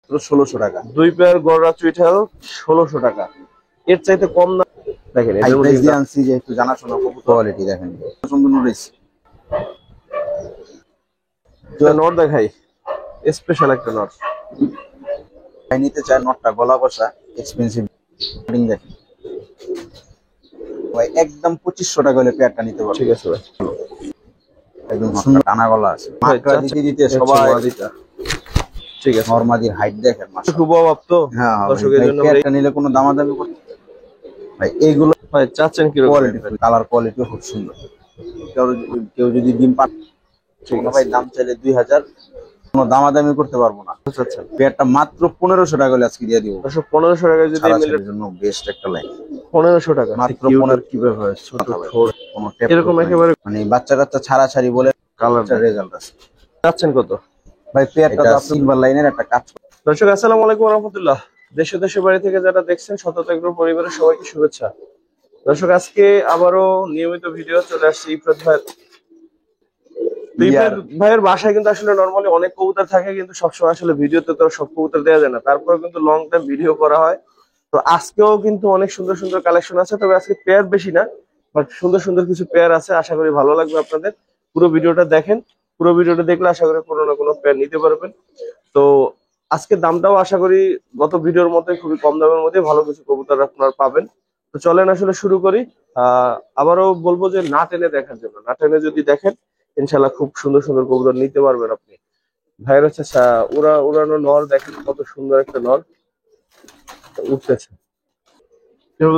1600 টাকা। দুই পেয়ার গররা চুইঠাল 1600 টাকা। এর চাইতে কম না দেখেন, হাই এদের প্রাইস মধ্যে দিয়ে আনছি যেহেতু জানাশোনা কোয়ালিটি দেখেন সুন্দর নুরেছি। নট দেখাই, স্পেশাল একটা নট। ভাই নিতে চায় নটটা গলা বসা এক্সপেন্সিভ দেখেন ভাই, একদম 2500 টাকা হলে পেয়ারটা নিতে পারবে। ঠিক আছে ভাই, একদম সুন্দর টানা গলা আছে, মাত্রা দিতে দিতে সবাই। ঠিক আছে, নরমাদির হাইট দেখেন মাশাআল্লাহ, খুব অভাব তো হ্যাঁ দর্শকের জন্য পেয়ারটা নিলে কোনো দামাদামি করতে ভাই। এইগুলো ভাই চাচ্ছেন কি কোয়ালিটি, কালার কোয়ালিটি খুব সুন্দর। কেউ যদি ডিম পান ভাই দাম চাইলে 2000, কোনো দামাদামি করতে পারবো না। আচ্ছা, পেয়ারটা মাত্র 1500 টাকা হলে আজকে দিয়ে দিব। 1500 টাকা যদি মিলে জন্য বেস্ট একটা লাইন। 1500 টাকা মাত্র 15 কিভাবে হয় ছোট ছোট কোনো টেপ এরকম একেবারে মানে বাচ্চা কাচ্চা ছাড়াছাড়ি বলে কালারটা রেজাল্ট আছে। চাচ্ছেন কত ভাই? পেয়ারটা সিলভার লাইনের একটা কাজ। দর্শক আসসালামু আলাইকুম ওয়া রাহমাতুল্লাহ। দেশে দেশের বাড়ি থেকে যারা দেখছেন শতত এগ্রো পরিবারের সবাইকে শুভেচ্ছা। দর্শক আজকে আবারও নিয়মিত ভিডিও চলে আসছে ইফরাত ভাইয়ের বাসায় কিন্তু আসলে নরমালি অনেক কবুতর থাকে, কিন্তু সবসময় আসলে ভিডিওতে তো সব কবুতর দেওয়া যায় না, তারপরে কিন্তু লং টাইম ভিডিও করা হয়। তো আজকেও কিন্তু অনেক সুন্দর সুন্দর কালেকশন আছে, তবে আজকে পেয়ার বেশি না, বাট সুন্দর সুন্দর কিছু পেয়ার আছে। আশা করি ভালো লাগবে আপনাদের। পুরো ভিডিওটা দেখেন, পুরো ভিডিওটা দেখলে আশা করি কোনো না কোনো পেয়ার নিতে পারবেন। তো আজকে দামটাও আশা করি গত ভিডিওর মধ্যে খুবই কম দামের মধ্যে ভালো কিছু কবুতর আপনারা পাবেন। তো চলেন আসলে শুরু করি। আবারও বলবো যে না টেনে দেখার জন্য, না টেনে যদি দেখেন ইনশাল্লাহ খুব সুন্দর সুন্দর কবুতর নিতে পারবেন আপনি। ভাইয়ের হচ্ছে উড়ানো নর, দেখেন কত সুন্দর একটা নর উঠতেছে।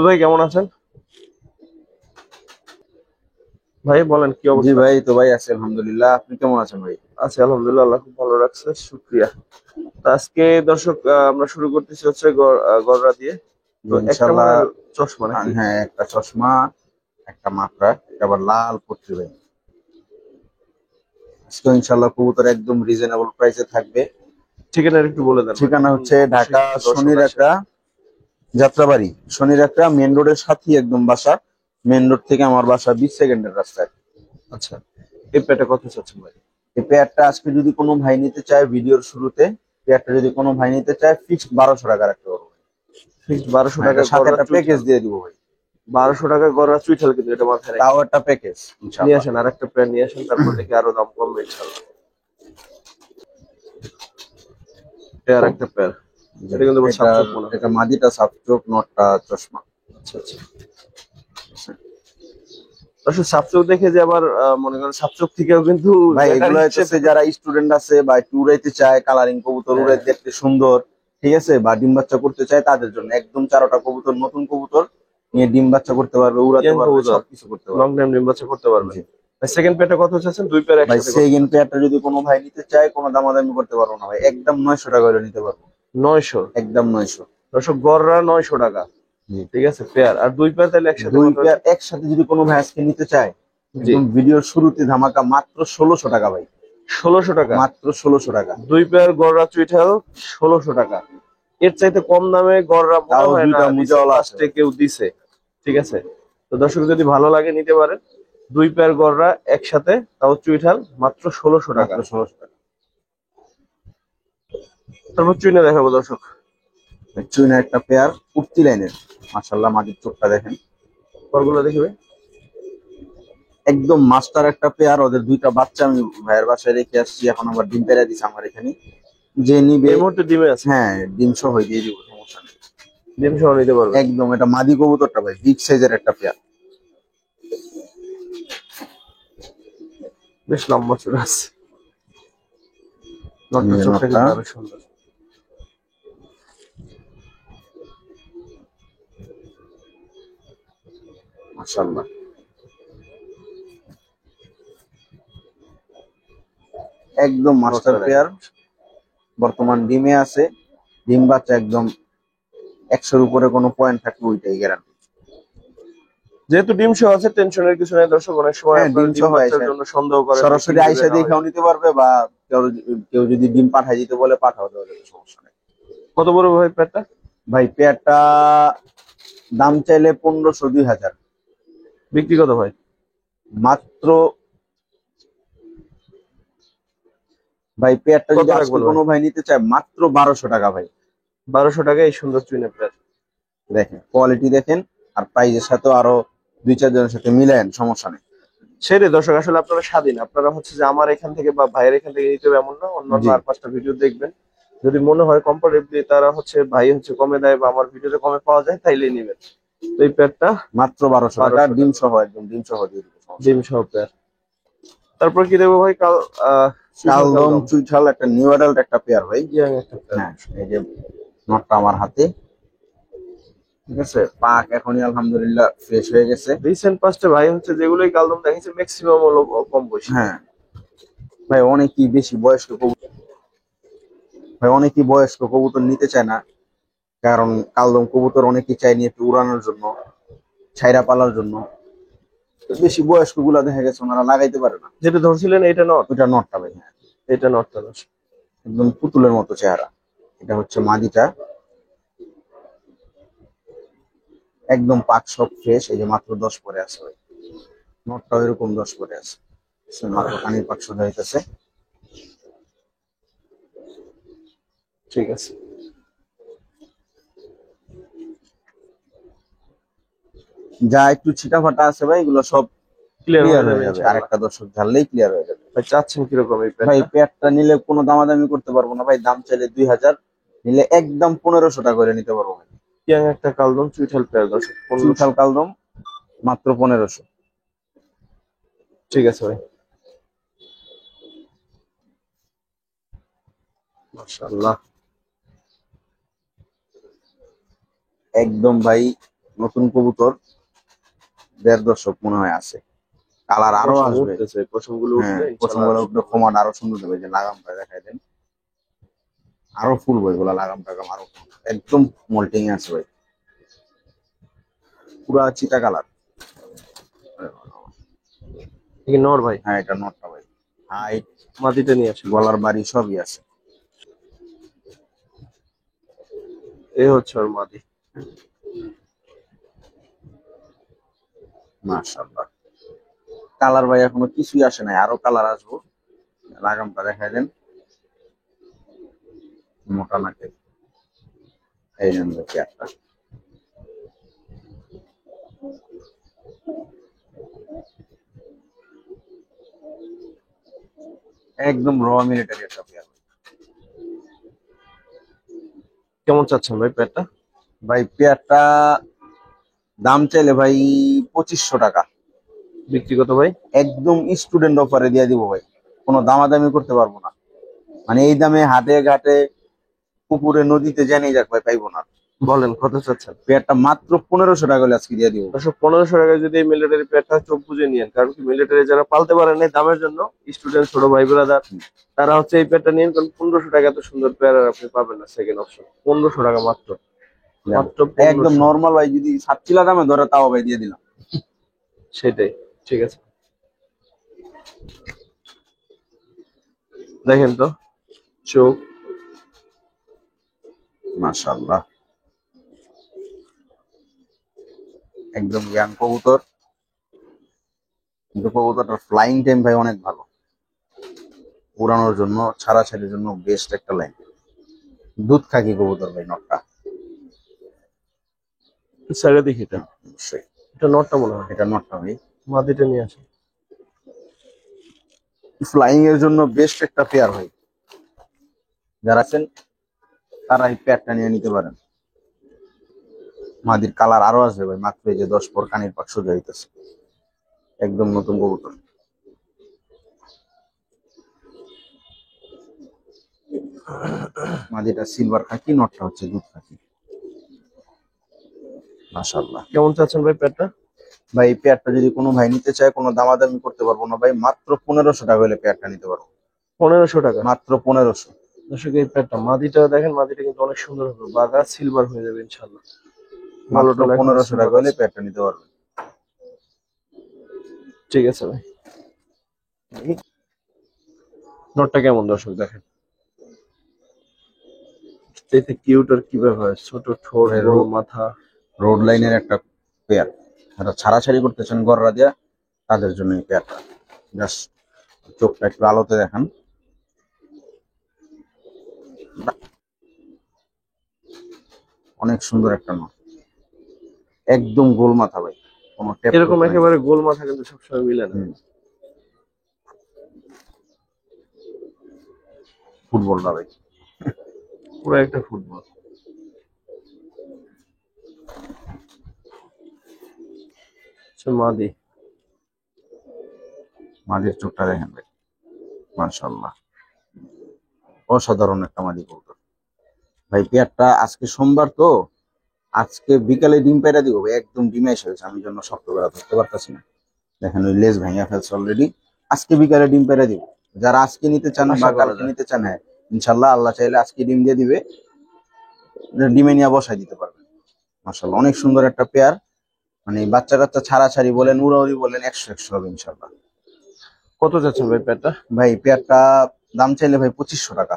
ভাই কেমন আছেন ভাই? বলেন কি অবস্থা? জি ভাই, তো ভাই আছি আলহামদুলিল্লাহ। আপনি কেমন আছেন ভাই? আছি আলহামদুলিল্লাহ, আল্লাহ খুব ভালো রাখছে, শুকরিয়া। তো আজকে দর্শক আমরা শুরু করতেছি হচ্ছে গররা দিয়ে। তো একটা ইনশাআল্লাহ চশমা নাকি? হ্যাঁ, একটা চশমা, একটা মাকড়া, আবার লাল পট্টি ভাই। আজকে ইনশাআল্লাহ কবুতর একদম রিজনেবল প্রাইসে থাকবে। ঠিকানা একটু বলে দেন। ঠিকানা হচ্ছে ঢাকা শনির একটা যাত্রাবাড়ি, শনির একটা মেন রোডের সাথেই একদম বাসা। মেন রোড থেকে আমার বাসা 20 সেকেন্ডের রাস্তায়। আচ্ছা, এই পেয়ারটা কত চাচ্ছেন ভাই? এই পেয়ারটা আজকে যদি কোনো ভাই নিতে চায়, ভিডিওর শুরুতে পেয়ারটা যদি কোনো ভাই নিতে চায়, ফিক্সড 1200 টাকা রাখতে পারবো। ফিক্সড 1200 টাকা সাথে একটা প্যাকেজ দিয়ে দিব ভাই। 1200 টাকা গড়া চুইঠাল, কিন্তু এটা মাথায় রাখবেন। তাও একটা প্যাকেজ নিয়ে আসেন, আর একটা পেয়ার নিয়ে আসেন, তারপর দেখি আরো দাম কমবে ইনশাআল্লাহ। পেয়ার একটা পেয়ার, এটা কিন্তু সাবচোক মনে হয়। এটা মাদিটা সাবচোক, নটটা চশমা। আচ্ছা। আসলে সাবচোক দেখে যে আবার মনে করেন সাবচোক থেকেও কিন্তু ভাই এগুলো হচ্ছে যারা স্টুডেন্ট আছে বা একটু উড়াইতে চায়, কালারিং কবুতর উড়াইতে দেখতে সুন্দর, ঠিক আছে, বা ডিম বাচ্চা করতে চায়, তাদের জন্য একদম চারটা কবুতর, নতুন কবুতর নিয়ে ডিম বাচ্চা করতে পারবে, উড়াতে পারবে, সবকিছু করতে পারবে, লং টাইম ডিম বাচ্চা করতে পারবে। সেকেন্ড পেয়ারটা কত চাচ্ছেন? দুই পেয়ার ভাই একসাথে? সেকেন্ড পেয়ারটা যদি কোনো ভাই নিতে চায়, কোনো দামাদামি করতে পারবো না ভাই, একদম 900 টাকা হলে নিতে পারবো। 900? একদম 900। দর্শক গড়রা 900 টাকা, ঠিক আছে পেয়ার। আর দুই পেয়ার তাহলে একসাথে? দুই পেয়ার একসাথে যদি কোনো ভাই আজকে নিতে চায়, ভিডিওর শুরুতে ধামাকা মাত্র 1600 টাকা ভাই। 1600 টাকা? মাত্র 1600 টাকা। দুই পেয়ার গড়রা চুইঠাল 1600 টাকা। এর চাইতে কম দামে গড়রা মনে হয় না লাস্টে কেউ দিছে, ঠিক আছে। তো দর্শক যদি ভালো লাগে নিতে পারেন। দুই পেয়ার গড়রা একসাথে, তাও চুইঠাল, মাত্র 1600 টাকা। 1600 টাকা। তারপর চুইনা দেখাবো দর্শক। চুইনা একটা পেয়ার উঠতি লাইনের, মাশাআল্লাহ, মাটির চোখটা দেখেন, পরগুলো দেখবে একদম মাস্টার একটা পেয়ার। ওদের দুইটা বাচ্চা আমি ভাইয়ের বাসায় রেখে আসছি, এখন আবার ডিম পেড়া দিছে আমার এখানে। যে নিবে এই মুহূর্তে ডিমে আছে? হ্যাঁ, ডিম সহ দিয়ে দিব, সমস্যা নেই, ডিম সহ নিতে পারবে একদম। এটা মাদি কবুতরটা ভাই বিগ সাইজের একটা পেয়ার, বেশ লম্বা চূড়া আছে, নটটা চোখটা কিন্তু অনেক সুন্দর। মাশাআল্লাহ, একদম মাস্টার পেয়ার। বর্তমান ডিমে আছে, ডিম বাচ্চা একদম 100-র উপরে কোনো পয়েন্ট থাকলে ওইটাই গ্যারান্টি। যেহেতু ডিম সহ আছে, টেনশনের কিছু নাই দর্শক। অনেক সময় ডিম বাচ্চার জন্য সন্দেহ করে, সরাসরি আইসা দেখাও নিতে পারবে, বা কেউ যদি ডিম পাঠাই দিতে বলে পাঠাও দেওয়া যাবে, সমস্যা নেই। কত বড় ভাই পেয়ারটা? ভাই পেয়ারটা দাম চাইলে 1500-2000, ব্যক্তিগত ভাই মাত্র ভাই পেয়ারটা কত যদি আজকে রাখবেন কোনো ভাই নিতে চায় মাত্র 1200 টাকা ভাই। 1200 টাকা এই সুন্দর চুইনা পেয়ার। দেখেন কোয়ালিটি দেখেন, আর প্রাইজের সাথে আরো 2-4 জনের সাথে মিলেন, সমস্যা নেই। সেটাই দর্শক, আসলে আপনারা স্বাধীন, আপনারা হচ্ছে যে আমার এখান থেকে বা ভাইয়ের এখান থেকে নিতে হবে এমন না, অন্যান্য জি আর 5টা ভিডিও দেখবেন, যদি মনে হয় কম্পারেটিভলি তারা হচ্ছে ভাই হচ্ছে কমে দেয় বা আমার ভিডিওতে কমে পাওয়া যায় তাইলেই নেবেন। তো এই পেয়ারটা মাত্র 1200 টাকা, 1200 ডিম টাকা, সহ, একদম ডিম সহ দিয়ে দিবো, সমস্যা ডিম নেই। সহ পেয়ার। তারপর কি দেবো ভাই? চুইঠাল কালদম কালদম, চুইঠাল একটা নিউ অ্যাডাল্ট একটা পেয়ার ভাই। ইয়াং একটা পেয়ার। হ্যাঁ, এই যে নটটা আমার হাতে, ঠিক আছে। পাক এখনই আলহামদুলিল্লাহ ফ্রেশ হয়ে গেছে। রিসেন্ট পাস্টে ভাই হচ্ছে যেগুলোই কালদম দেখেছে ম্যাক্সিমাম হলো কম বয়সী। হ্যাঁ ভাই, অনেকই বেশি বয়স্ক কবুতর, ভাই অনেকই বয়স্ক কবুতর নিতে চায় না, কারণ কালদম কবুতর অনেকেই চায় নিয়ে একটু উড়ানোর জন্য, ছাইরা পালার জন্য। তো বেশি বয়স্ক গুলা দেখা গেছে ওনারা লাগাইতে পারে না। যেটা ধরছিলেন এটা নট, ওইটা নটটা ভাই, হ্যাঁ এটা নটটা দর্শক। একদম পুতুলের মতো চেহারা। এটা হচ্ছে মাদিটা, একদম পাক সব ফ্রেশ। এই যে মাত্র 10 পরে আছে ভাই, নটটাও এরকম 10 পরে আছে, মাত্র কানির পাক সোজা হইতেছে। ঠিক আছে, যা একটু ছিটাফাটা আছে ভাই, এগুলো সব ক্লিয়ার ক্লিয়ার হয়ে হয়ে যাবে যাবে, আরেকটা দর্শক ঝাললেই ক্লিয়ার হয়ে যাবে। ভাই চাচ্ছেন কিরকম এই ভাই পেয়ারটা? পেয়ারটা নিলে কোনো দামাদামি করতে পারবো না ভাই, দাম চাইলে 2000, নিলে একদম 1500 টাকা করে নিতে পারবো ভাই। ইয়াং একটা কালদম চুইঠাল পেয়ার দর্শক, 1500। চুইঠাল কালদম মাত্র 1500। ঠিক আছে ভাই, মাশাআল্লাহ। একদম ভাই নতুন কবুতর, 1.5 দশক মনে হয় আছে, কালার আরো পশম আসবে। উঠতেছে, পশমগুলো হ্যাঁ উঠলে প্রথম ইনশাআল্লাহ বেলা আরো উঠলে সুন্দর হবে। কমাটা আরো সুন্দর দেবে, যে লাগামটা দেখাই দেন, আরো ফুল বই গুলা লাগাম টাগাম আরো full। একদম মোল্টিং আছে ভাই, পুরা চিটা কালার। কি নর ভাই? হ্যাঁ এটা নটটা ভাই, হাইট মাটিটা নিয়ে আসেন। গলার বাড়ি সবই আছে। এই হচ্ছে ওর মাটি। মাশাআল্লাহ, কালার ভাই এখনো কিছুই আসে নাই, আরো কালার আসবো। লাগামটা দেখাই দেন, মোটা নাকে। এই জন্য চেয়ারটা একদম র মিলিটারি একটা পেয়ার। কেমন চাচ্ছেন ভাই পেয়ারটা? ভাই পেয়ারটা দাম চাইলে ভাই 2500 টাকা, বিক্রি কত ভাই? একদম স্টুডেন্ট অফারে দিয়ে দিব ভাই, কোনো দামাদামি করতে পারবো না। মানে এই দামে হাটে ঘাটে পুকুরে নদীতে জানিয়ে যাক ভাই পাইবো না। বলেন কত চাচ্ছেন? পেয়ারটা মাত্র 1500 টাকা হলে আজকে দিয়ে দিব। 1500 টাকায় যদি এই মিলিটারি পেয়ারটা চোখ বুঝে নিয়েন, কারণ কি মিলিটারি যারা পালতে পারেন না দামের জন্য, স্টুডেন্ট ছোট ভাই ব্রাদার, তারা হচ্ছে এই পেয়ারটা নিন, কারণ 1500 টাকা এত সুন্দর পেয়ার আর আপনি পাবেন না সেকেন্ড অপশন। 1500 টাকা মাত্র, মাত্র একদম 1500। নর্মাল ভাই, যদি সাতচিলা দামে ধরে তাও ভাই দিয়ে দিলাম। সেটাই, ঠিক আছে। দেখেন তো চোখ, মাশাআল্লাহ, একদম ইয়াং কবুতর, কিন্তু কবুতরটার ফ্লাইং টাইম ভাই অনেক ভালো, উড়ানোর জন্য ছাড়াছাড়ির জন্য বেস্ট একটা লাইন। দুধ খাকি কবুতর ভাই নটটা। সাইডে দেখি এটা, অবশ্যই এটা নটটা মনে হয়। এটা নটটা ভাই, মাটিটা নিয়ে আসেন। ফ্লাইং এর জন্য বেস্ট একটা পেয়ার ভাই, যারা আছেন তারা এই পেয়ারটা নিয়ে নিতে পারেন। মাদির কালার আরো আসবে ভাই, মাত্র এই যে 10 পর কানির পাক সোজা হইতেছে, একদম নতুন কবুতর। মাদিটা সিলভার খাকি, নটটা হচ্ছে দুধ খাকি। মাশাআল্লাহ। কেমন চাচ্ছেন ভাই পেয়ারটা? ভাই এই পেয়ারটা যদি কোনো ভাই নিতে চায়, কোনো দামাদামি করতে পারবো না ভাই, মাত্র 1500 টাকা হলে পেয়ারটা নিতে পারবো, 1500 টাকা। মাত্র 1500। দর্শক এই পেয়ারটা মাদিটা দেখেন, মাদিটা কিন্তু অনেক সুন্দর হবে, বাগা সিলভার হয়ে যাবে ইনশাআল্লাহ। মাত্র ভালোটা 1500 টাকা হলে পেয়ারটা নিতে পারবেন। ঠিক আছে ভাই। নটটা কেমন দর্শক দেখেন, দেখতে কিউট আর কি ব্যাপার, ছোট ঠোঁট, ভাই, বড় মাথা। রোড লাইনের একটা পেয়ার, যারা ছাড়াছাড়ি করতেছেন গররা দিয়া, তাদের জন্য এই পেয়ারটা। জাস্ট চোখটা একটু আলোতে দেখান, অনেক সুন্দর একটা নর, একদম গোল মাথা ভাই, কোনো ট্যাপ এরকম নাই। একেবারে গোল মাথা কিন্তু সবসময় মিলে না। হুম, ফুটবলটা ভাই। পুরো একটা ফুটবল। আচ্ছা, মাদি। মাঝের চোখটা দেখেন ভাই, মাশাআল্লাহ, অসাধারণ একটা মাদি কবুতর ভাই। পেয়ারটা আজকে সোমবার তো, আজকে বিকালে ডিম পেড়া দিব ভাই, একদম ডিমে এসে হয়েছে, আমি জন্য শক্ত করে ধরতে পারতাছি না। দেখেন ওই লেজ ভেঙে ফেলছে অলরেডি। আজকে বিকালে ডিম পেড়া দিব, যারা আজকে নিতে চান বা আশা করা কালকে যায়। নিতে চান, হ্যাঁ ইনশাল্লাহ আল্লাহ চাইলে আজকে ডিম দিয়ে দিবে, ডিমে নিয়ে বসাই দিতে পারবেন। মাশাআল্লাহ, অনেক সুন্দর একটা পেয়ার, মানে বাচ্চা কাচ্চা ছাড়াছাড়ি বলেন উড়াউড়ি বলেন, 100 হবে ইনশাল্লাহ। কত যাচ্ছেন ভাই পেয়ারটা? ভাই পেয়ারটা দাম চাইলে ভাই 2500 টাকা,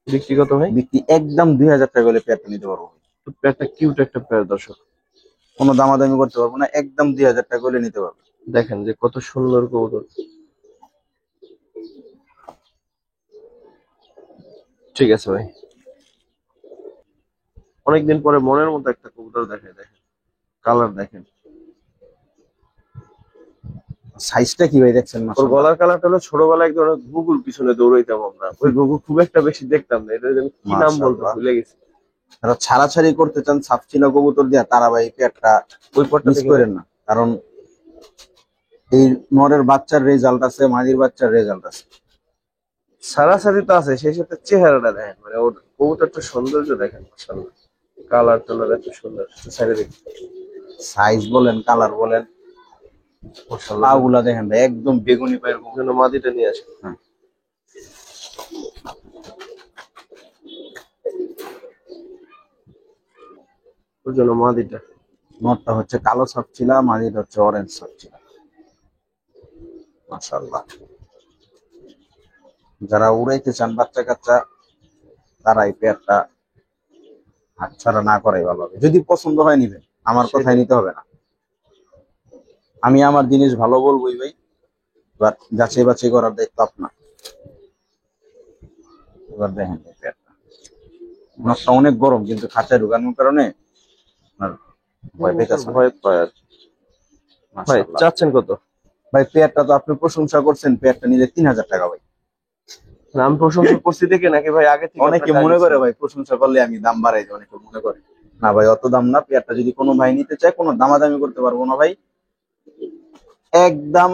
বিক্রি কত ভাই? বিক্রি একদম 2000 টাকা হলে পেয়ারটা নিতে পারবো। পেয়ারটা কিউট একটা পেয়ার দর্শক। কোনো দামাদামি করতে পারবো না, একদম 2000 টাকা হলে নিতে পারবো। দেখেন যে কত সুন্দর কবুতর। ঠিক আছে ভাই। অনেকদিন পরে মনের মতো একটা কবুতর দেখে, দেখেন কালার দেখেন। সাইজটা কি ভাই দেখছেন? ওর মাশাআল্লাহ, গলার কালারটা হলো, ছোটবেলায় এক ধরনের ঘুঘুর পিছনে দৌড়াইতাম আমরা, ওই ঘুঘু খুব একটা বেশি দেখতাম না, এটা যেন কি নাম বলতো মাশাআল্লাহ। ভুলে গেছি। যারা ছাড়াছাড়ি করতে চান সাপচিনা কবুতর দিয়া, তারা ভাই এই পেয়ারটা ওই পরটা মিস দেখে ভাই। করেন না, কারণ এই নরের বাচ্চার রেজাল্ট আছে, মাদির বাচ্চার রেজাল্ট আছে। সারাসারি তো আছে, সেই সাথে চেহারাটা দেখেন, মানে ওর কবুতরটা সৌন্দর্য দেখেন মাশাআল্লাহ। কালার টালার এত সুন্দর, সাইডে দেখি সাইজ বলেন, কালার বলেন, মাশাআল্লাহ। পা গুলা দেখেন ভাই, একদম বেগুনি পায়ের ওর জন্য মাদিটা নিয়ে আসে। হ্যাঁ, ওর জন্য মাদিটা। নরটা হচ্ছে কালো সাপচিলা, মাদিটা হচ্ছে অরেঞ্জ সাপচিলা। মাশাআল্লাহ, যারা উড়াইতে চান বাচ্চা কাচ্চা, তারা এই পেয়ারটা হাতছাড়া না করাই ভালো হবে। যদি পছন্দ হয় নিবেন, আমার কথাই সেটাই। নিতে হবে না। আমি আমার জিনিস ভালো বলবোই ভাই, এবার যাচাই বাছাই করার দায়িত্ব আপনার। এবার দেখেন এই পেয়ারটা, নখটা অনেক গরম, কিন্তু খাঁচায় ঢুকানোর কারণে আপনার ভয় পেতেছে না। ভয় পায় আর কি। ভাই মাশাআল্লাহ চাচ্ছেন কত? ভাই, পেয়ারটা তো আপনি প্রশংসা করছেন, পেয়ারটা নিলে 3000 টাকা ভাই। না, আমি প্রশংসা করছি দেখে নাকি ভাই আগে থেকে অনেকে আপনার মনে টার্গেট করে ছিল? ভাই প্রশংসা করলে আমি দাম বাড়াই দিই, অনেকে মনে করে। না ভাই, অত দাম না। পেয়ারটা যদি কোনো ভাই নিতে চায়, কোনো দামাদামি করতে পারবো না ভাই, একদম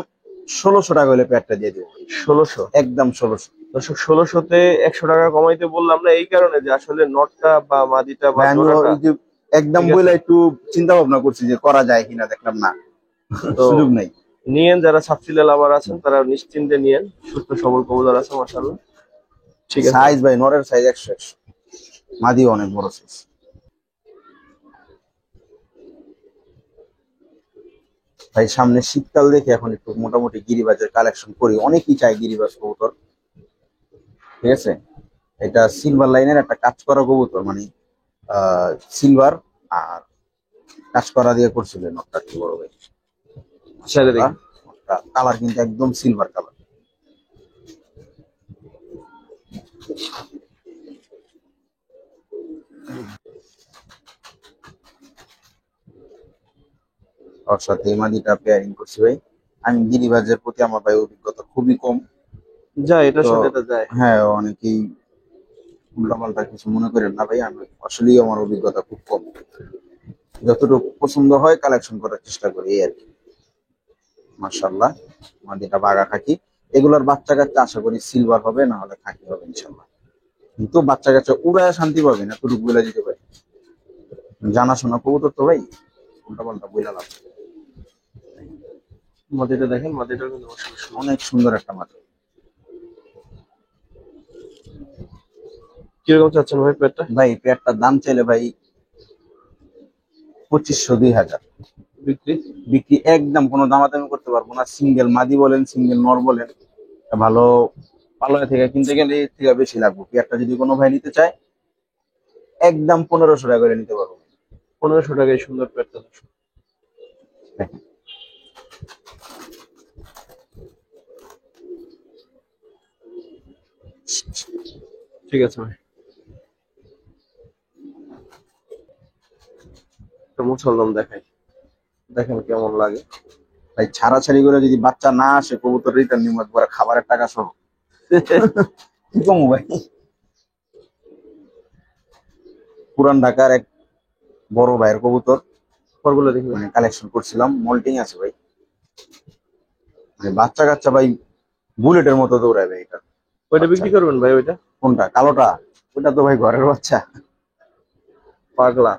1600 টাকা হলে পেয়ারটা দিয়ে দেবো ভাই। 1600? একদম 1600। দর্শক, 1600-তে 100 টাকা কমাইতে বললাম না, এই কারণে যে আসলে নটটা বা মাদিটা বা ভাই আমি জোড়াটা। ওই যে একদম ঠিক আছে, বইলা একটু চিন্তা ভাবনা করছি যে করা যায় কিনা, দেখলাম না, তো সুযোগ নাই। নিয়েন, যারা সাবসিডি লাভার আছেন তারা নিশ্চিন্তে নিয়েন, সুস্থ সবল কবুতর আছে মাশাআল্লাহ। ঠিক আছে। সাইজ ভাই, নরের সাইজ 100 মাদিও অনেক বড় সাইজ ভাই। সামনে শীতকাল দেখে এখন একটু মোটামুটি গিরিবাজের কালেকশন করি, অনেকেই চাই গিরিবাজ কবুতর। ঠিক আছে, এটা সিলভার লাইনের একটা কাজ করা কবুতর, মানে সিলভার আর কাজ করা দিয়ে করছিলেন নটটা, কি বড় ভাই। ছেড়ে দেখি। কালার কিন্তু একদম সিলভার কালার। ওর সাথে এই মাদিটা পেয়ারিং করছি ভাই। আমি গিরিবাজের প্রতি আমার ভাই অভিজ্ঞতা খুবই কম, যায়, এটার তো সাথে এটা যায়। হ্যাঁ অনেকেই উল্টাপাল্টা কিছু মনে করেন না ভাই, আমি আসলেই আমার অভিজ্ঞতা খুব কম। যতটুকু পছন্দ হয় কালেকশন করার চেষ্টা করি এই আর কি। মাশাআল্লাহ, মাদিটা বাঘা খাকি। এগুলোর বাচ্চা কাচ্চা আশা করি সিলভার হবে, না হলে খাকি হবে ইনশাল্লাহ। কিন্তু বাচ্চা কাচ্চা উড়ায় শান্তি পাবে না, এতটুকু বলে দিতে পারি। জানাশোনা কবুতর তো ভাই, উল্টাপাল্টা বইলা লাভ নেই। মাদিটা দেখেন, মাদিটা কিন্তু মাশাআল্লাহ সুন্দর। অনেক সুন্দর একটা মাদি। কিরকম চাচ্ছেন ভাই পেটটা? ভাই পেয়ারটার দাম চাইলে ভাই 2500 2000, বিক্রি? বিক্রি একদম কোনো দামাদামি করতে পারবো না। সিঙ্গেল মাদি বলেন, সিঙ্গেল নর বলেন, ভালো পালয় থেকে কিনতে গেলে এর থেকে বেশি লাগবে। পেয়ারটা যদি কোনো ভাই নিতে চায়, একদম 1500 টাকা করে নিতে পারবো। 1500 টাকায় সুন্দর পেটটা দর্শক। দেখেন, ঠিক আছে ভাই। একটা মুসলদম দেখাই, দেখেন কেমন লাগে। ভাই ছাড়াছাড়ি করে যদি বাচ্চা না আসে কবুতর রিটার্ন নিব একবার খাবারের টাকা সহ। কি কমু ভাই? পুরান ঢাকার এক বড় ভাইয়ের কবুতর পরগুলো দেখি ভাই। মানে কালেকশন করছিলাম, মল্টিং আছে ভাই। মানে বাচ্চা কাচ্চা ভাই বুলেটের মতো দৌড়ায় ভাই এটা। ওইটা বাচ্চা বিক্রি করবেন ভাই? ওইটা কোনটা? কালোটা? ওটা তো ভাই ঘরের বাচ্চা। পাগলা।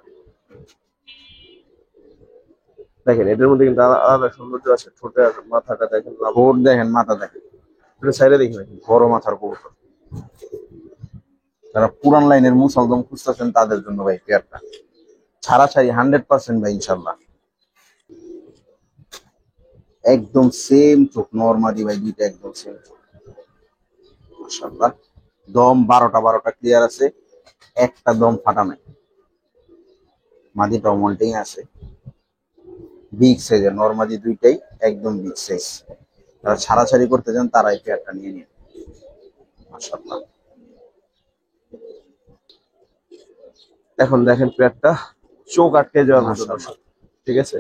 দেখেন এটার মধ্যে কিন্তু আলাদা সৌন্দর্য আছে, ঠোঁটের মাথাটা দেখেন লম্বা। ঠোঁট দেখেন, মাথা দেখেন, এটা সাইডে দেখি ভাই। বড় মাথার কবুতর। যারা পুরান লাইনের মুসলদম খুঁজতেছেন তাদের জন্য ভাই পেয়ারটা ছাড়াছাড়ি 100% ভাই ইনশাল্লাহ। একদম সেম চোখ, নরমাদি ভাই, দুইটা একদম সেম চোখ মাশাআল্লাহ। দম 12টা ক্লিয়ার আছে, একটা দম ফাটা নাই। মাদিটাও মল্টিং আছে, বিগ সাইজের নরমাদি দুইটাই একদম বিগ সাইজ। যারা ছাড়াছাড়ি করতে চান তারা এই পেয়ারটা নিয়ে নিন মাশাআল্লাহ। এখন দেখেন পেয়ারটা চোখ আটকে যাওয়ার মতো মাশাআল্লাহ। দর্শক। ঠিক আছে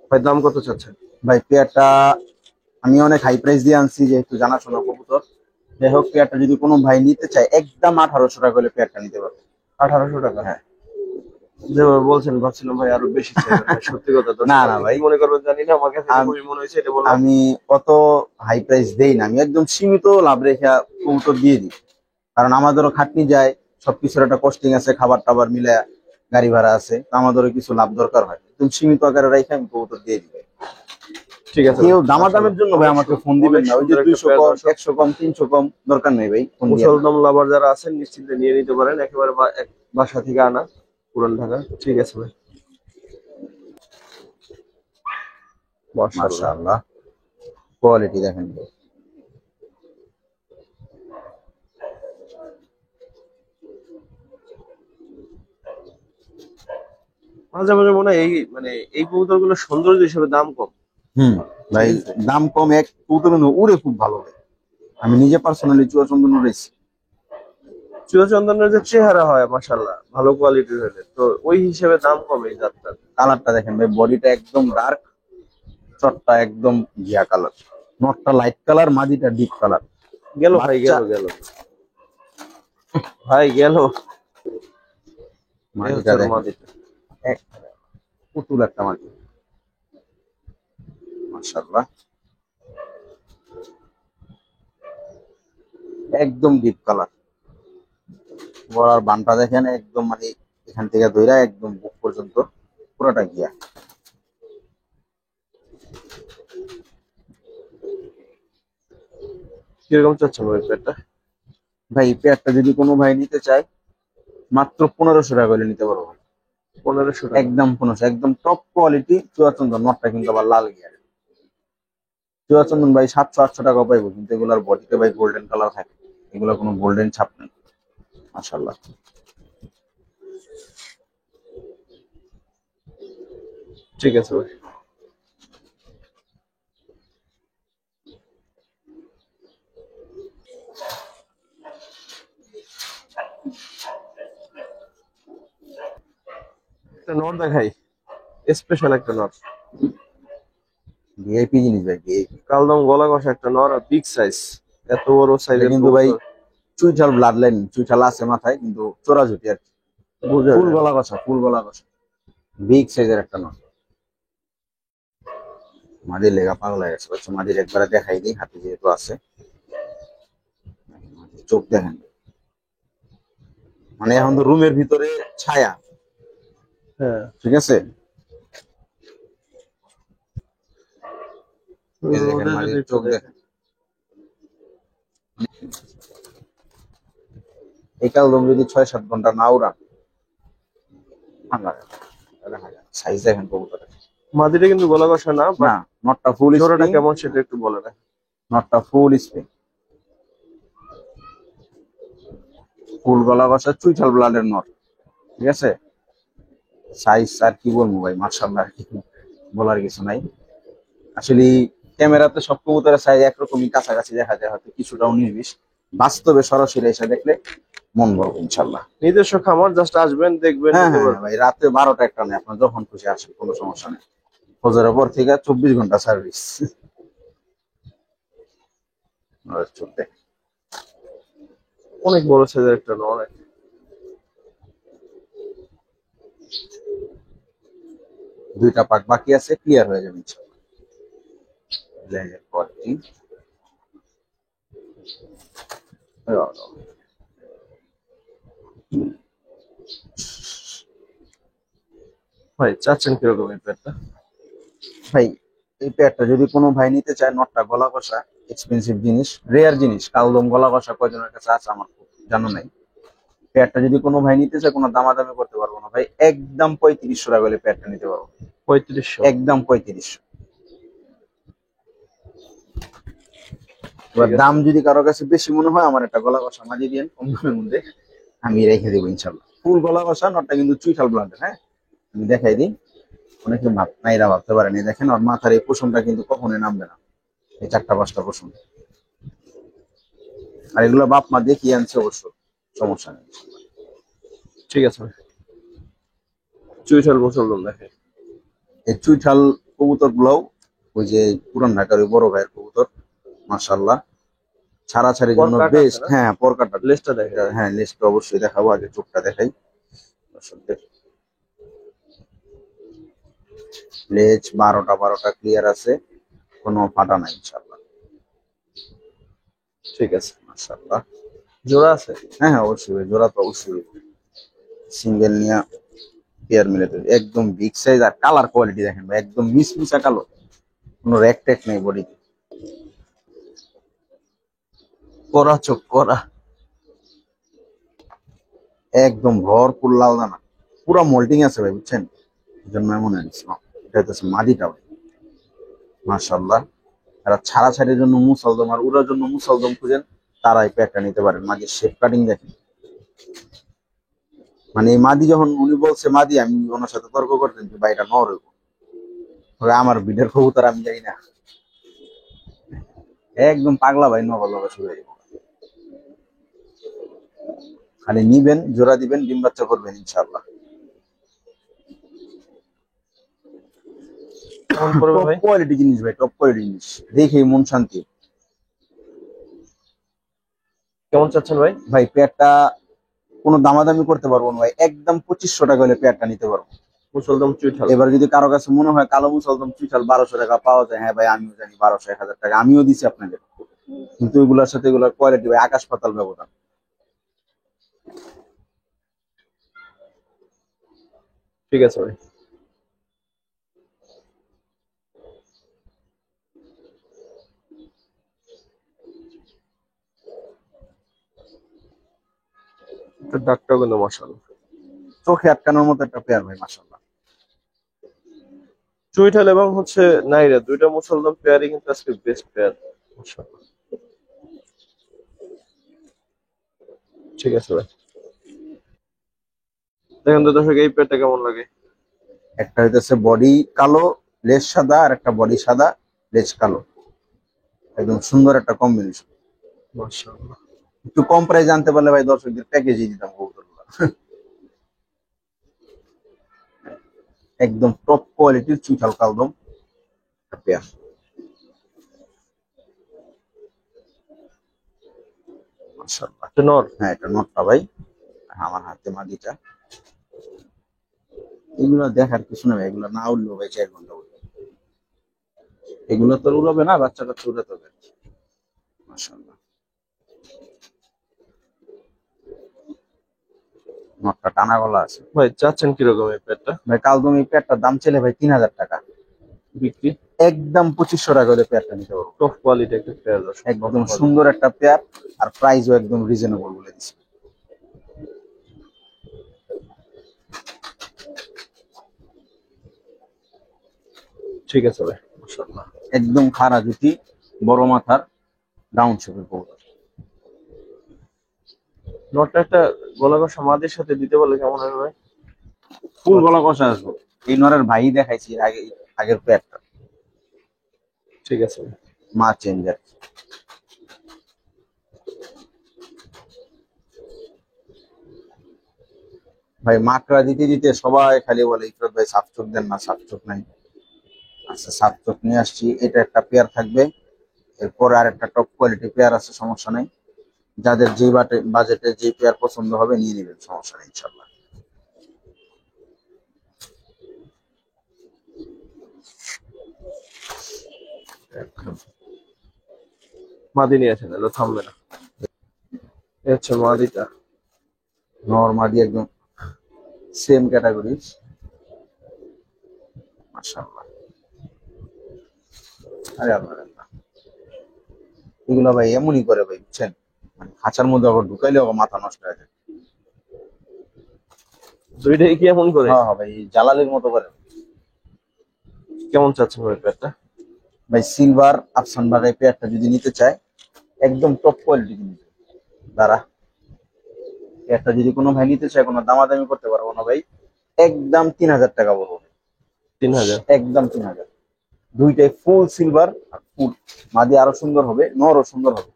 ভাই, দাম কত চাচ্ছেন? ভাই পেয়ারটা আমি অনেক হাই প্রাইস দিয়ে আনছি, যেহেতু জানাশোনা কবুতর। যাই হোক, পেয়ারটা যদি কোনো ভাই নিতে চায় একদম 1800 টাকা হলে পেয়ারটা নিতে পারবে। 1800 টাকা? হ্যাঁ। যেভাবে বলছেন ভাবছিলাম ভাই আরো বেশি চাইবেন ভাই, সত্যি কথা। তো না না ভাই, কি মনে করবেন জানি না, আমার কাছে আম- খুবই মনে হয়েছে এটা বললাম। আমি অত হাই প্রাইস দেই না, আমি একদম সীমিত লাভ রেখে কবুতর দিয়ে দিই। কারণ আমাদেরও খাটনি যায়, সবকিছুর একটা কস্টিং আছে, খাবার টাবার মিলে গাড়ি ভাড়া আছে, তো আমাদেরও কিছু লাভ দরকার হয়। একদম সীমিত আকারে রেখে আমি কবুতর দিয়ে দিই ভাই। ঠিক আছে কেউ দামাদামের জন্য ভাই আমাকে ফোন দিবেন না, ওই যে অনেক 200 সুন্দর কম একটা 100 কম 300 কম দরকার নেই ভাই, ফোন দিয়ে। মুসলদম লাভার যারা আছেন নিশ্চিন্তে নিয়ে নিতে পারেন, একেবারে বাসা থেকে আনা, পুরান ঢাকা। ঠিক আছে ভাই, মাশাআল্লাহ। মাশাআল্লাহ, কোয়ালিটি দেখেন ভাই। মাঝে মাঝে মনে হয় এই কবুতর গুলো সৌন্দর্য হিসেবে দাম কম। হুম ভাই, দাম কম, এক কবুতর উড়ে খুব ভালো ভাই। আমি নিজে পার্সোনালি চুয়াচন্দন উড়েছি। চুয়াচন্দনের যে চেহারা হয় মাশাআল্লাহ, ভালো কোয়ালিটির হলে তো ওই হিসেবে দাম কম এই জাতটার। কালারটা দেখেন ভাই, বডিটা একদম ডার্ক, চটটা একদম ঘিয়া কালার, নটটা লাইট কালার, মাদিটা ডিপ কালার। গেল ভাই, গেল গেল ভাই, গেল। মাদিটা দেখেন, মাদিটা এক পুতুল একটা মাদি মাশাআল্লাহ, একদম ডিপ কালার। গলার বানটা দেখেন, একদম মানে এখান থেকে ধইরা একদম বুক পর্যন্ত পুরোটা গিয়া। কিরকম চাচ্ছেন ওই পেটটা? ভাই এই পেয়ারটা যদি কোনো ভাই নিতে চায় মাত্র 1500 টাকা হলে নিতে পারবো ভাই। 1500 টাকা? একদম 1500, একদম টপ কোয়ালিটি চুয়াচন্দন। নটটা কিন্তু আবার লাল গিয়ার। চুয়াচন্দন ভাই 700-800 টাকা পাইবো, কিন্তু এগুলার বডিতে ভাই গোল্ডেন কালার থাকে, এগুলা কোনো গোল্ডেন ছাপ নেই মাশাআল্লাহ। ঠিক আছে ভাই। একটা নট দেখাই, স্পেশাল একটা নট, ভিআইপি জিনিস ভাই, ভিআইপি। কালদম গলা কষা একটা নর, আর বিগ সাইজ, এত বড় সাইজের কিন্তু ভাই চুইঠাল ব্লাড লাইন, চুইঠাল আছে মাথায়, কিন্তু চোরাঝুটি আর কি। ফুল গলা কষা, ফুল গলা কষা, বিগ সাইজের একটা নট। মাদির লেগা পাগল হয়ে গেছে, বাচ্চা মাদির একবারে দেখাই দিই, হাতে যেহেতু আছে। চোখ দেখেন, মানে এখন তো রুমের ভিতরে ছায়া। হ্যাঁ, ঠিক আছে, এই দেখেন মাদির চোখ দেখেন। এই কালদম যদি 6-7 ঘন্টা না উড়ান ভাঙা যাবে। সাইজ দেখেন কবুতরের। মাদিটা কিন্তু গলা কষা না, না, নটটা ফুল জোড়াটা স্প্রিং, কেমন সেটা একটু বলে না। নটটা ফুল স্প্রিং, ফুল গলা কষা চুইঠাল ব্লাডের নট। ঠিক আছে, সাইজ আর কি বলবো ভাই, মাশাআল্লাহ, বলার কিছু নাই। আসলে ক্যামেরাতে সব কবুতরের সাইজ একরকমই কাছাকাছি দেখা যায়, হয়তো কিছুটা 19-20, বাস্তবে সরাসরি এসে দেখলে মন ভরবে ইনশাল্লাহ। নিজস্ব খামার, জাস্ট আসবেন দেখবেন হ্যাঁ নিতে হ্যাঁ পারবেন। ভাই, রাত্রে 12টা একটা নেই, আপনার যখন খুশি আসেন, কোনো সমস্যা নেই। ফজরের পর থেকে 24 ঘন্টা সার্ভিস চলবে। অনেক বড় সাইজের একটা নর, অনেক। দুইটা পাক বাকি আছে, ক্লিয়ার হয়ে যাবে ইনশাল্লাহ। লেজের কোয়ালিটি ভাই চাচ্ছেন কিরকম এই পেয়ারটা? ভাই, এই পেয়ারটা যদি কোনো ভাই নিতে চায়, নটটা গলা কষা, এক্সপেন্সিভ জিনিস, রেয়ার জিনিস, কালদম গলা কষা কয়জনের কাছে আছে আমার খুব জানা নাই। পেয়ারটা যদি কোনো ভাই নিতে চায়, কোনো দামাদামি করতে পারবো না ভাই, একদম 3500 টাকা হলে পেয়ারটা নিতে পারবো। 3500? একদম 3500। এবার ঠিক আছে। দাম যদি কারো কাছে বেশি মনে হয়, আমার একটা গলা কষা মাঝে দিয়ে কম দামের মধ্যে আমি রেখে দেবো ইনশাল্লাহ। ফুল গলা কষা, নটটা কিন্তু চুইঠাল ব্লাডের। হ্যাঁ, আমি দেখাই দিই, অনেকে নাইরা ভাবতে পারেন। এই দেখেন, ওর মাথার এই পোষণটা কিন্তু কখনোই নামবে না, এই 4টা 5টা পোষণ। আর এগুলো বাপ মা দেখিয়ে আনছে অবশ্য, সমস্যা নেই। ঠিক আছে ভাই, চুইঠাল মুসলমান দেখে। এই চুইঠাল কবুতর গুলাও ওই যে পুরান ঢাকার ওই বড় ভাইয়ের কবুতর, মাশাআল্লাহ, ছাড়াছাড়ির জন্য পরকাটা আছে বেস্ট। না? হ্যাঁ, পরকাটা। লেজটা দেখে। হ্যাঁ, লিস্টটা অবশ্যই দেখাবো, আগে চোখটা দেখাই দর্শকদের। লেজ 12টা ক্লিয়ার আছে, কোনো ফাটা নাই ইনশাআল্লাহ। ঠিক আছে। মাশাআল্লাহ। জোড়া আছে? হ্যাঁ হ্যাঁ, অবশ্যই ভাই, জোড়া তো অবশ্যই। সিঙ্গেল নিয়া পেয়ার মিলে দেবে, একদম বিগ সাইজ। আর কালার কোয়ালিটি দেখেন ভাই, একদম মিসমিসা কালো, কোনো র্যাক ট্যাক নেই বডিতে। করা চোখ করা। একদম ভরপুর লাল দানা, পুরা মোল্টিং আছে ভাই, বুঝছেন? এই জন্য এমন হয়েছে। এটা হচ্ছে মাদিটা ভাই, মাশাআল্লাহ। যারা ছাড়াছাড়ির জন্য মুসলদম আর উড়ার জন্য মুসলদম খুঁজেন, তারা এই প্যাকটা নিতে পারেন। মাঝে শেপ কাটিং দেখেন, মানে এই মাদি যখন উনি বলছে মাদি, আমি ওনার সাথে তর্ক করতেন যে ভাই এটা নর হইব, আমার বিডের কবুতর আমি জানি না। একদম পাগলা ভাই, নর লগা শুরু হয়ে যাবে। খালি নিবেন, জোড়া দিবেন, ডিম বাচ্চা করবেন ইনশাআল্লাহ। কেমন পড়বে টপ ভাই? কোয়ালিটি জিনিস ভাই, টপ কোয়ালিটি জিনিস, দেখেই মন শান্তি। কেমন চাচ্ছেন ভাই? ভাই পেয়ারটা কোনো দামাদামি করতে পারবো না ভাই, একদম 2500 টাকা হলে পেয়ারটা নিতে পারবো। মুসলদম চুইঠাল। এবার যদি কারো কাছে মনে হয় কালো মুসলদম চুইঠাল 1200 টাকা পাওয়া যায়, হ্যাঁ ভাই আমিও জানি, 1200 1000 টাকা আমিও দিছি আপনাদের, কিন্তু এগুলোর সাথে এগুলোর কোয়ালিটি ভাই আকাশ পাতাল ব্যবধান। ঠিক আছে ভাই। ডাকটাও কিন্তু মাশাআল্লাহ। চোখে আটকানোর মতো একটা পেয়ার ভাই, মাশাআল্লাহ। চুইঠাল এবং হচ্ছে নাইরা, দুইটা মুসলদম পেয়ারই কিন্তু আজকে বেস্ট পেয়ার। মাশাআল্লাহ। ঠিক আছে ভাই, দেখেন তো দর্শক এই পেয়ারটা কেমন লাগে। একটা হইতেছে বডি কালো, লেজ সাদা, আর একটা বডি সাদা, লেজ কালো, একদম সুন্দর একটা কম্বিনেশন। মাশাআল্লাহ। একটু কম প্রাইস জানতে পারলে ভাই দর্শকদের প্যাকেজই দিতাম কবুতরগুলো। একদম টপ কোয়ালিটির চুইঠাল কালদম পেয়ার, মাশাআল্লাহ। এটা নর? হ্যাঁ, এটা নটটা ভাই, আমার হাতে মাদিটা। এগুলো দেখার কিছু না ভাই, এগুলো না উঠলেও ভাই 4 ঘন্টা উঠবে। এগুলো তো উড়াবে না, বাচ্চা কাচ্চা উড়াতে হবে, মাশাআল্লাহ। নটটা টানা গলা আছে ভাই চাচ্ছেন কিরকম এই পেয়ারটা? ভাই। কালদম এই পেয়ারটার দাম ছেলে ভাই 3000 টাকা, বিক্রি? একদম 2500 টাকা হলে পেয়ারটা নিতে পারবো। টপ কোয়ালিটি একটা পেয়ার দর্শক, top একদম quality। সুন্দর একটা পেয়ার, আর প্রাইসও একদম রিজনেবল বলে দিচ্ছি। ঠিক আছে ভাই, মাশাআল্লাহ। একদম খাড়া জুটি, বড় মাথার, ডাউন শেপের কবুতর। নটটা একটা গলাগো সমাধির সাথে দিতে বলে কেমন হবে ভাই? ফুল গলা কষা আসবো। এই নরের ভাই দেখাইছি এর আগে, আগের পেয়ারটা। ঠিক আছে ভাই। মা চেঞ্জার। ভাই মাকড়া দিতে দিতে সবাই খালি বলে ইফরাত ভাই সাপ চোখ দেন না, সাপ চোখ নাই। আচ্ছা সাপ চোখ নিয়ে আসছি, এটা একটা পেয়ার থাকবে। এরপরে আর একটা টপ কোয়ালিটি পেয়ার আছে, সমস্যা নেই। যাদের যে বাজেটে যে পেয়ার পছন্দ হবে নিয়ে নেবেন, সমস্যা নেই ইনশাল্লাহ। মাদি নিয়ে আসেন, এগুলো থামবে না। এই হচ্ছে মাদিটা। নরমালি একদম সেম ক্যাটাগরি, মাশাআল্লাহ। আরে আল্লাহ আল্লাহ, এগুলো ভাই এমনই করে ভাই, বুঝছেন, মানে খাঁচার মধ্যে আবার ঢুকাইলে আবার মাথা নষ্ট হয়ে যায়। দুইটাই কি এমন করে? হ্যাঁ হ্যাঁ ভাই, জালালের মতো করে। কেমন চাচ্ছেন ভাই পেয়ারটা? ভাই সিলভার আফসান বাগাই পেয়ারটা যদি নিতে চায়, একদম টপ কোয়ালিটি কিনবে। দাঁড়া, পেয়ারটা যদি কোনো ভাই নিতে চায়, কোনো দামাদামি করতে পারবো না ভাই, একদম 3000 টাকা বলবো। 3000? একদম 3000। দুইটাই ফুল সিলভার আর ফুল মাদি, আরো সুন্দর হবে, নরও সুন্দর হবে।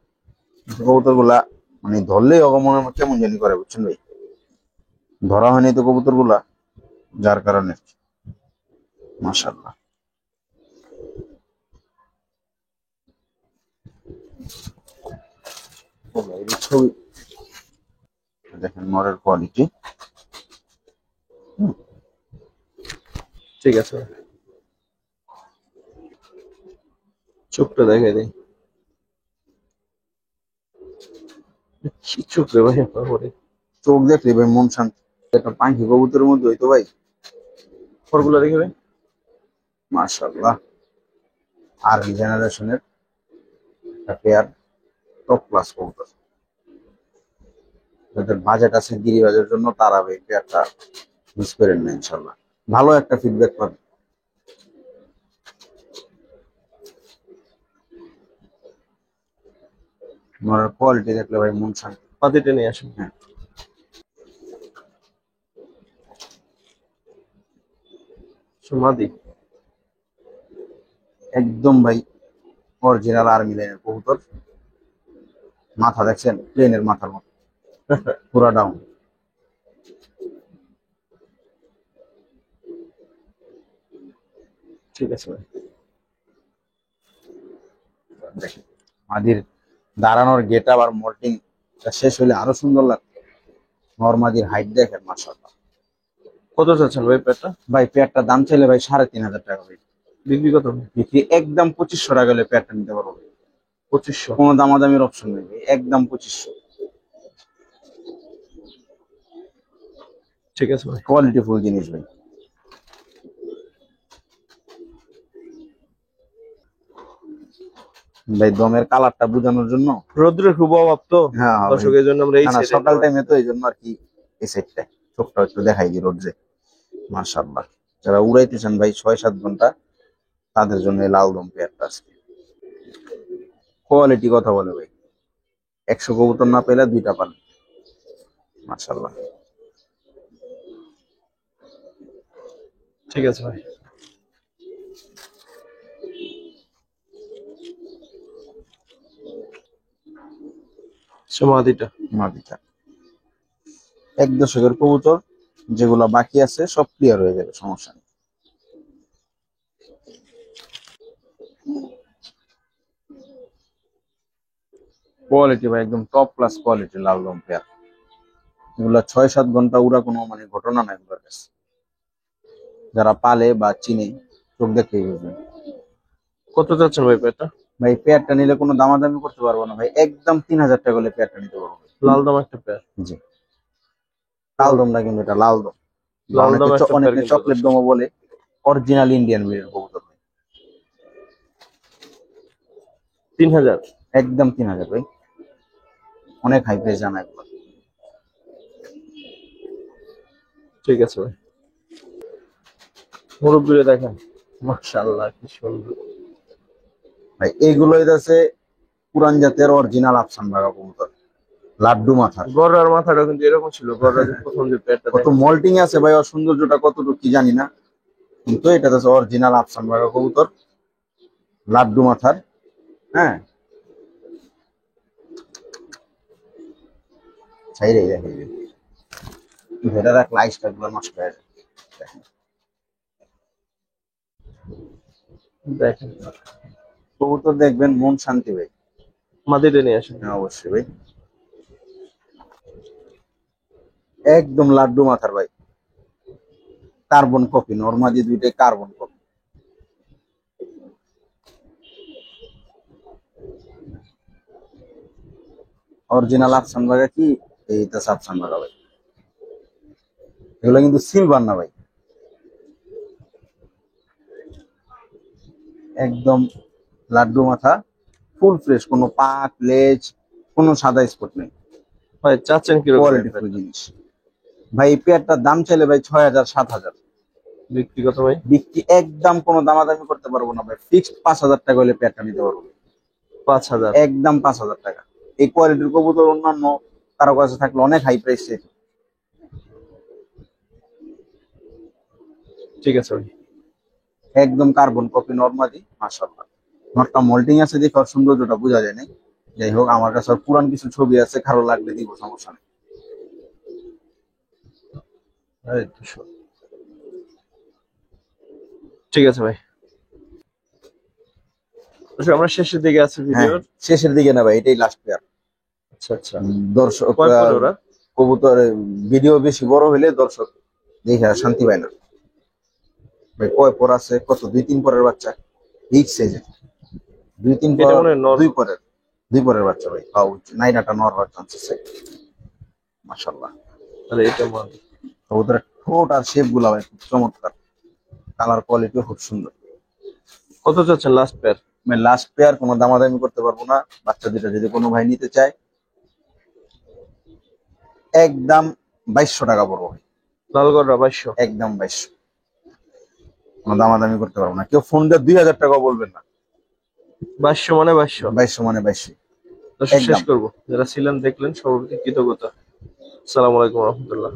কবুতর গুলা মানে ধরলেই অগমনের কেমন জানি করে, বুঝছেন ভাই, ধরা হয়নি তো কবুতর গুলা, যার কারণে। মাশাআল্লাহ। ছবি দেখেন নরের কোয়ালিটি। ঠিক আছে, চোখটা দেখে দিই। কি চোখ রে ভাই আপনার পরে? চোখ দেখলে ভাই মন শান্তি। একটা পাখি কবুতরের মধ্যে হইতো ভাই। ফরগুলো দেখে ভাই। মাশাআল্লাহ, আর্লি জেনারেশনের একটা পেয়ার, টপ ক্লাস কবুতর। যাদের বাজেট আছে গিরিবাজের জন্য, তারা ভাই পেয়ারটা মিস করেন না ইনশাল্লাহ, ভালো একটা ফিডব্যাক পাবেন। নরের কোয়ালিটি দেখলে ভাই মন শান্তি। মাদিটা নিয়ে আসুন। হ্যাঁ, মাদি একদম ভাই অরিজিনাল আর্মি লাইনের কবুতর। মাথা দেখছেন, প্লেনের মাথার মতো, পুরা ডাউন। ঠিক আছে ভাই। দেখেন মাদির দাঁড়ানোর গেট আপ আর মল্টিং শেষ হলে আরো সুন্দর লাগবে। নরমাদির হাইট দেখেন, মাশাআল্লাহ। কত চাচ্ছেন ভাই পেয়ারটা? ভাই পেয়ারটার দাম চাইলে ভাই 3500 টাকা ভাই। বিক্রি কত? বিক্রি একদম 2500 টাকা হলে পেয়ারটা নিতে পারবো। 2500? কোনো দামাদামির অপশন নেই ভাই, একদম 2500। ঠিক আছে ভাই। কোয়ালিটি ফুল জিনিস ভাই। ভাই দমের কালারটা বোঝানোর জন্য, রোদ্রের খুব অভাব তো হ্যাঁ হ্যাঁ ভাই। দর্শকের জন্য আমরা এই না না, সাইডে সকাল টাইমে তো এই জন্য আর কি, এই সাইডটা চোখটা একটু দেখাই দিই রোদ্রে। মাশাআল্লাহ, যারা উড়াইতেছেন ভাই 6-7 ঘন্টা, তাদের জন্য এই লাল দম পেয়ারটা আজকে। কোয়ালিটি কথা বলে ভাই, 100 কবুতর না পেলে 2টা পান। মাশাআল্লাহ। ঠিক আছে ভাই। মাদিটা মাদিটা 1 দশকের কবুতর, যেগুলা বাকি আছে সব ক্লিয়ার হয়ে যাবে, সমস্যা নেই। কোয়ালিটি ভাই একদম টপ ক্লাস কোয়ালিটি লাল দম পেয়ার। এগুলা 6-7 ঘন্টা উড়া কোনো মানে ঘটনা নাই এগুলোর কাছে। যারা পালে বা চিনে, চোখ দেখেই বুঝবেন। কত চাচ্ছেন ভাই পেয়ারটা? ভাই পেয়ারটা নিলে কোনো দামাদামি করতে পারবো না ভাই, একদম 3000 টাকা হলে পেয়ারটা নিতে পারবো। লাল দাম একটা পেয়ার। জি, লাল দম না, কিন্তু এটা লাল দম। লাল দাম একটা পেয়ার অনেকে কিন্তু চকলেট দমও বলে। অরিজিনাল ইন্ডিয়ান ব্রিডের কবুতর ভাই। 3000? একদম 3000 ভাই, অনেক হাই প্রাইস জানা এগুলো। ঠিক আছে ভাই। মুরব্বিরে দেখেন, মাশাআল্লাহ কি সুন্দর ভাই এইগুলো আছে পুরান জাতের অরিজিনাল আফসান বাগা কবুতর, লাড্ডু মাথার। গররার মাথাটা কিন্তু এরকম ছিল, গররা যে প্রথম যে পেয়ারটা কত দেখেন। মল্টিং আছে ভাই, ওর সৌন্দর্যটা কতটুকু কি জানি না, কিন্তু এটা হচ্ছে অরিজিনাল আফসান বাগা কবুতর, লাড্ডু মাথার। হ্যাঁ, ছাইরে দেখে ধরে রাখলে আইসটা গুলো নষ্ট হয়ে যায়। দেখেন কবুতর দেখবেন মন শান্তি ভাই। মাদিটা নিয়ে আসেন। হ্যাঁ অবশ্যই ভাই, একদম লাড্ডু মাথার ভাই, কার্বন কপি, নরমাদি দুইটাই কার্বন কপি। অরিজিনাল আফসান বাগা কি এইটা আফসান বাগা ভাই, এগুলো কিন্তু সিলভার না ভাই, একদম লাড্ডু মাথা, ফুল ফ্রেশ, কোনো পাক লেজ কোনো সাদা স্পট নেই, ভাই চাচ্ছেন কিরকম? কোয়ালিটি ফুল জিনিস ভাই। এই পেয়ারটার দাম চাইলে ভাই 6,000 7,000, ব্যক্তিগত ভাই বিক্রি একদম কোনো দামাদামি করতে পারবো না ভাই, ফিক্সড 5,000 টাকা হলে পেয়ারটা নিতে পারবো, 5,000। একদম 5,000 টাকা। এই কোয়ালিটির কবুতর অন্যান্য কারো কাছে থাকলে অনেক হাই প্রাইসে। ঠিক আছে ভাই। একদম কার্বন কপি নরমাদি, মাশাআল্লাহ। নটটা মোল্টিং আছে দেখে ওর সৌন্দর্যটা বোঝা যায় নাই। যাই হোক, আমার কাছে ওর পুরান কিছু ছবি আছে, কারো লাগলে দিব, সমস্যা নেই। এই তো ঠিক আছে ভাই। আচ্ছা আমরা শেষের দিকে আছি হ্যাঁ, ভিডিওর। শেষের দিকে না ভাই, এটাই লাস্ট পেয়ার। আচ্ছা আচ্ছা। দর্শক কয় পরে ওরা? কবুতর ভিডিও বেশি বড় হলে দর্শক দেখে আর শান্তি পায় না ভাই। কয় পর আছে, কত 2-3 পরের বাচ্চা, বিগ সাইজের, 2-3 এটা পর, মনে হয় নর। 2 পরের বাচ্চা ভাই। নাইনাটা নর হওয়ার চান্স আছে, মাশাআল্লাহ। আরে এটা মান। কবুতরের ঠোঁট আর শেপ গুলা ভাই খুব চমৎকার, কালার কোয়ালিটিও খুব সুন্দর। কত চাচ্ছেন লাস্ট পেয়ার? আমি লাস্ট পেয়ার কোনো দামাদামি করতে পারবো না, বাচ্চা দুটা যদি কোনো ভাই নিতে চায় একদম 2,200 টাকা পড়বো ভাই, লালগড়রা 2200। একদম 2,200, কোনো দামাদামি করতে পারবো না। কেউ ফোন দিয়ে 2,000 টাকা বলবেন না, 2200 মানে 2200। 2,200 মানে 2,200। দর্শক শেষ একদম। করবো, যারা ছিলেন দেখলেন সর্বপ্রতি কৃতজ্ঞতা। আসসালামু আলাইকুম রহমতুল্লাহ।